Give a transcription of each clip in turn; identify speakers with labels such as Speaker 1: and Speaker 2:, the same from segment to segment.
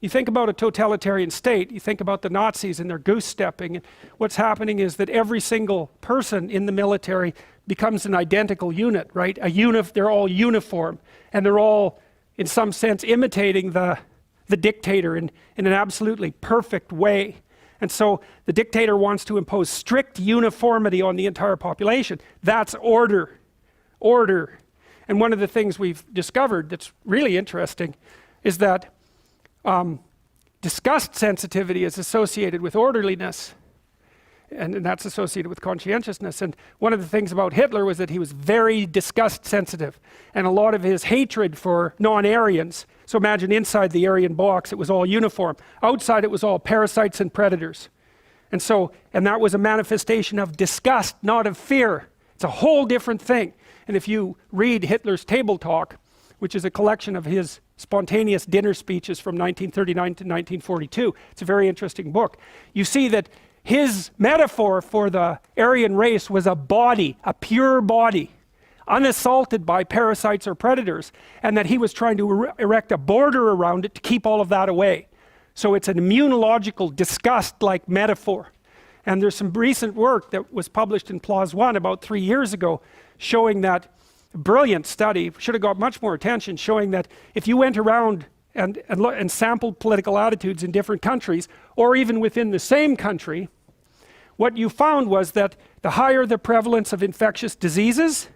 Speaker 1: You think about a totalitarian state, you think about the Nazis and their goose stepping, and what's happening is that every single person in the military becomes an identical unit, right? They're all uniform, and they're all, in some sense, imitating the dictator in an absolutely perfect way. And so the dictator wants to impose strict uniformity on the entire population. That's order. Order. And one of the things we've discovered that's really interesting is that disgust sensitivity is associated with orderliness, and that's associated with conscientiousness. And one of the things about Hitler was that he was very disgust sensitive, and a lot of his hatred for non-Aryans. So imagine inside the Aryan box it was all uniform, outside it was all parasites and predators. And that was a manifestation of disgust, not of fear. It's a whole different thing. And if you read Hitler's Table Talk, which is a collection of his spontaneous dinner speeches from 1939 to 1942. It's a very interesting book. You see that his metaphor for the Aryan race was a body, a pure body, unassaulted by parasites or predators, and that he was trying to erect a border around it to keep all of that away. So it's an immunological disgust-like metaphor. And there's some recent work that was published in PLOS One about 3 years ago showing that, brilliant study, should have got much more attention, showing that if you went around and sampled political attitudes in different countries, or even within the same country, what you found was that the higher the prevalence of infectious diseases,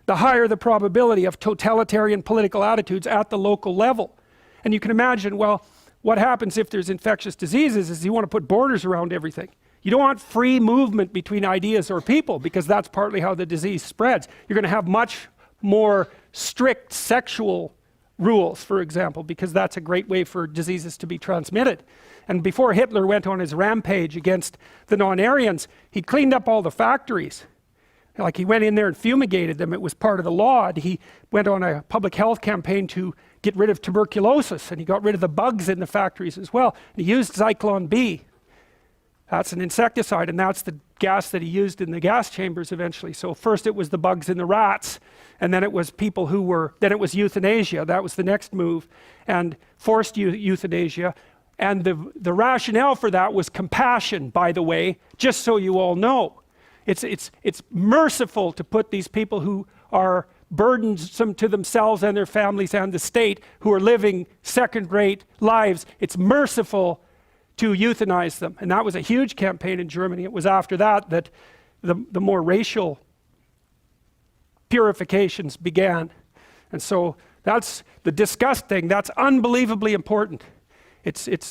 Speaker 1: the higher the probability of totalitarian political attitudes at the local level. And you can imagine, well, what happens if there's infectious diseases is you want to put borders around everything. You don't want free movement between ideas or people, because that's partly how the disease spreads. You're going to have much more strict sexual rules, for example, because that's a great way for diseases to be transmitted. And before Hitler went on his rampage against the non-Aryans, he cleaned up all the factories. Like, he went in there and fumigated them. It was part of the law. And he went on a public health campaign to get rid of tuberculosis, and he got rid of the bugs in the factories as well. And he used Zyklon B. That's an insecticide, and that's the gas that he used in the gas chambers eventually. So first it was the bugs in the rats, and then it was then it was euthanasia. That was the next move, and forced euthanasia. And the rationale for that was compassion, by the way, just so you all know. It's merciful to put these people who are burdensome to themselves and their families and the state, who are living second-rate lives. It's merciful to euthanize them. And that was a huge campaign in Germany. It was after that that the more racial purifications began. And so that's the disgust thing. That's unbelievably important. It's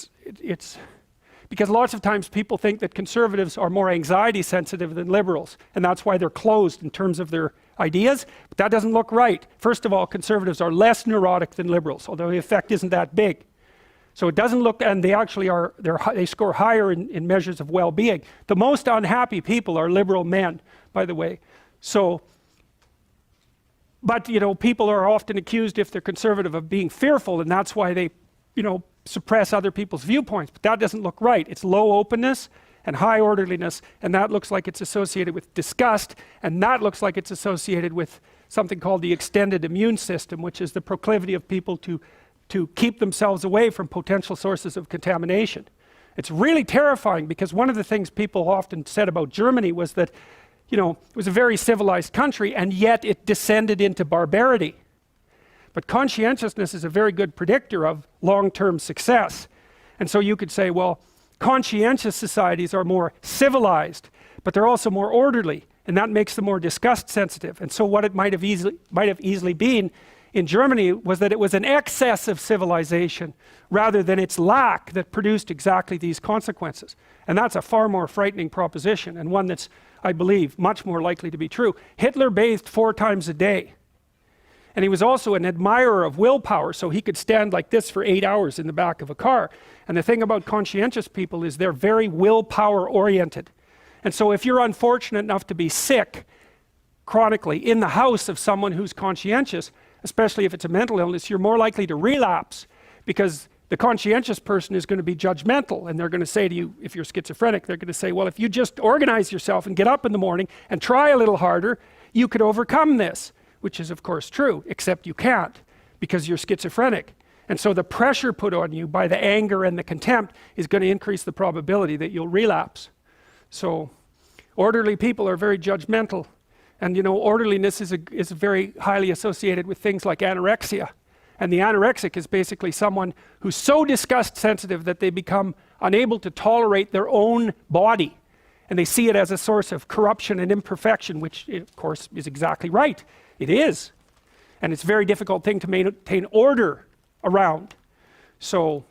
Speaker 1: because lots of times people think that conservatives are more anxiety sensitive than liberals, and that's why they're closed in terms of their ideas. But that doesn't look right. First of all, conservatives are less neurotic than liberals, although the effect isn't that big. So it doesn't look, and they actually are, they score higher in measures of well-being. The most unhappy people are liberal men, by the way. So, but people are often accused, if they're conservative, of being fearful, and that's why they, suppress other people's viewpoints. But that doesn't look right. It's low openness and high orderliness, and that looks like it's associated with disgust, and that looks like it's associated with something called the extended immune system, which is the proclivity of people to keep themselves away from potential sources of contamination. It's really terrifying, because one of the things people often said about Germany was that, it was a very civilized country, and yet it descended into barbarity. But conscientiousness is a very good predictor of long-term success. And so you could say, well, conscientious societies are more civilized, but they're also more orderly, and that makes them more disgust sensitive. And so what it might have easily been in Germany was that it was an excess of civilization rather than its lack that produced exactly these consequences. And that's a far more frightening proposition, and one that's, I believe, much more likely to be true. Hitler bathed 4 times a day. And he was also an admirer of willpower, so he could stand like this for 8 hours in the back of a car. And the thing about conscientious people is they're very willpower oriented. And so if you're unfortunate enough to be sick chronically in the house of someone who's conscientious, especially if it's a mental illness, you're more likely to relapse, because the conscientious person is going to be judgmental, and they're going to say to you, if you're schizophrenic, they're going to say, well, if you just organize yourself and get up in the morning and try a little harder, you could overcome this. Which is of course true, except you can't, because you're schizophrenic. And so the pressure put on you by the anger and the contempt is going to increase the probability that you'll relapse. So orderly people are very judgmental. And you know, orderliness is very highly associated with things like anorexia. And the anorexic is basically someone who's so disgust sensitive that they become unable to tolerate their own body. And they see it as a source of corruption and imperfection, which of course is exactly right. It is. And it's a very difficult thing to maintain order around. So